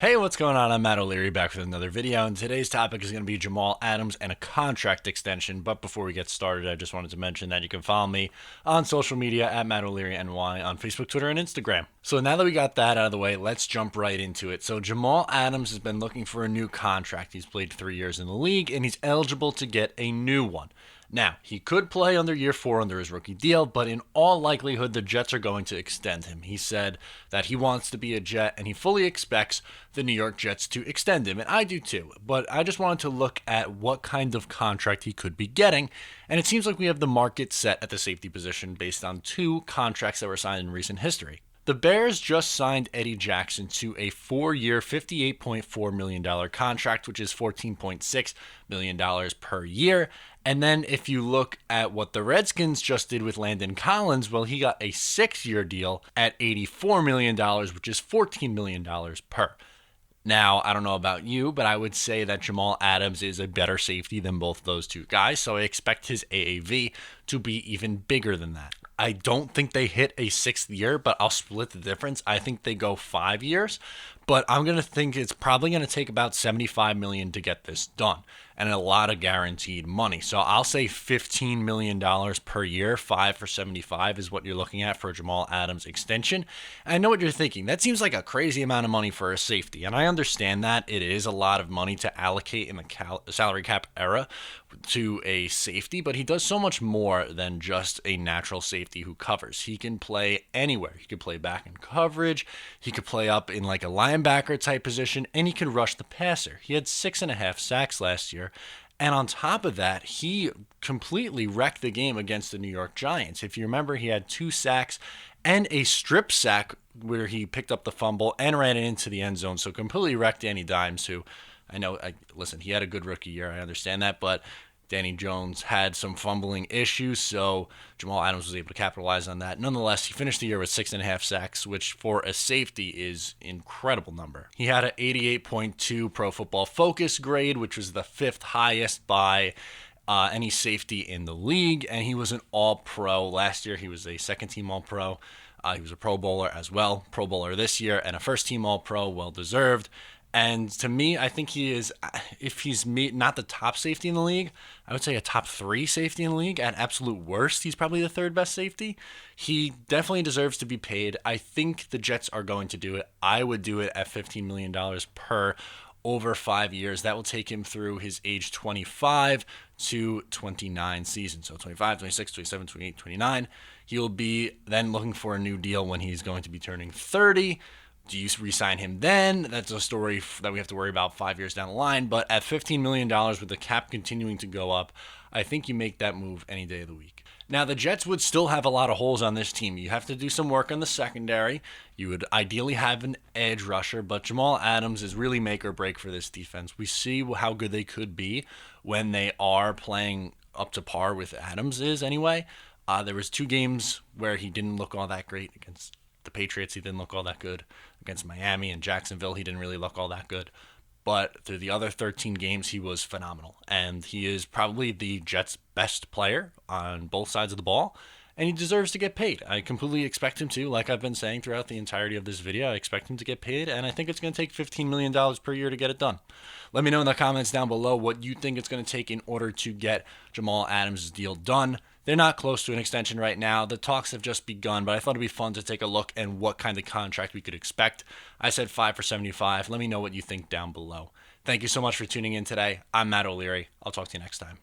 Hey, what's going on? I'm Matt O'Leary back with another video, and today's topic is going to be Jamal Adams and a contract extension. But before we get started, I just wanted to mention that you can follow me on social media at Matt O'Leary NY on Facebook, Twitter, and Instagram. So now that we got that out of the way, let's jump right into it. So Jamal Adams has been looking for a new contract. He's played 3 years in the league, and he's eligible to get a new one. Now, he could play under year 4 under his rookie deal, but in all likelihood, the Jets are going to extend him. He said that he wants to be a Jet, and he fully expects the New York Jets to extend him, and I do too. But I just wanted to look at what kind of contract he could be getting, and it seems like we have the market set at the safety position based on 2 contracts that were signed in recent history. The Bears just signed Eddie Jackson to a 4-year, $58.4 million contract, which is $14.6 million per year. And then if you look at what the Redskins just did with Landon Collins, well, he got a 6-year deal at $84 million, which is $14 million per. Now, I don't know about you, but I would say that Jamal Adams is a better safety than both those 2 guys, so I expect his AAV to be even bigger than that. I don't think they hit a 6th year, but I'll split the difference. I think they go 5 years, but I'm going to think it's probably going to take about $75 million to get this done, and a lot of guaranteed money. So I'll say $15 million per year. 5 for 75 is what you're looking at for a Jamal Adams extension. And I know what you're thinking. That seems like a crazy amount of money for a safety, and I understand that it is a lot of money to allocate in the salary cap era to a safety, but he does so much more than just a natural safety who covers. He can play anywhere. He could play back in coverage. He could play up in like a linebacker type position, and he could rush the passer. He had 6.5 sacks last year. And on top of that, he completely wrecked the game against the New York Giants. If you remember, he had 2 sacks and a strip sack where he picked up the fumble and ran it into the end zone. So completely wrecked Danny Dimes, who listen, he had a good rookie year. I understand that, but Danny Jones had some fumbling issues, so Jamal Adams was able to capitalize on that. Nonetheless, he finished the year with 6.5 sacks, which for a safety is an incredible number. He had an 88.2 Pro Football Focus grade, which was the 5th highest by any safety in the league, and he was an All-Pro. Last year, he was a second-team All-Pro. He was a Pro Bowler as well, Pro Bowler this year, and a first-team All-Pro, well-deserved. And to me, I think he is, if he's not the top safety in the league, I would say a top 3 safety in the league. At absolute worst, he's probably the 3rd best safety. He definitely deserves to be paid. I think the Jets are going to do it. I would do it at $15 million per over 5 years. That will take him through his age 25 to 29 season. So 25, 26, 27, 28, 29. He'll be then looking for a new deal when he's going to be turning 30. Do you re-sign him then? That's a story that we have to worry about 5 years down the line. But at $15 million with the cap continuing to go up, I think you make that move any day of the week. Now, the Jets would still have a lot of holes on this team. You have to do some work on the secondary. You would ideally have an edge rusher, but Jamal Adams is really make or break for this defense. We see how good they could be when they are playing up to par with Adams is anyway. There was 2 games where he didn't look all that great against the Patriots. He didn't look all that good. Against Miami and Jacksonville, he didn't really look all that good. But through the other 13 games, he was phenomenal. And he is probably the Jets' best player on both sides of the ball. And he deserves to get paid. I completely expect him to. Like I've been saying throughout the entirety of this video, I expect him to get paid. And I think it's going to take $15 million per year to get it done. Let me know in the comments down below what you think it's going to take in order to get Jamal Adams' deal done. They're not close to an extension right now. The talks have just begun, but I thought it'd be fun to take a look at what kind of contract we could expect. I said 5 for 75. Let me know what you think down below. Thank you so much for tuning in today. I'm Matt O'Leary. I'll talk to you next time.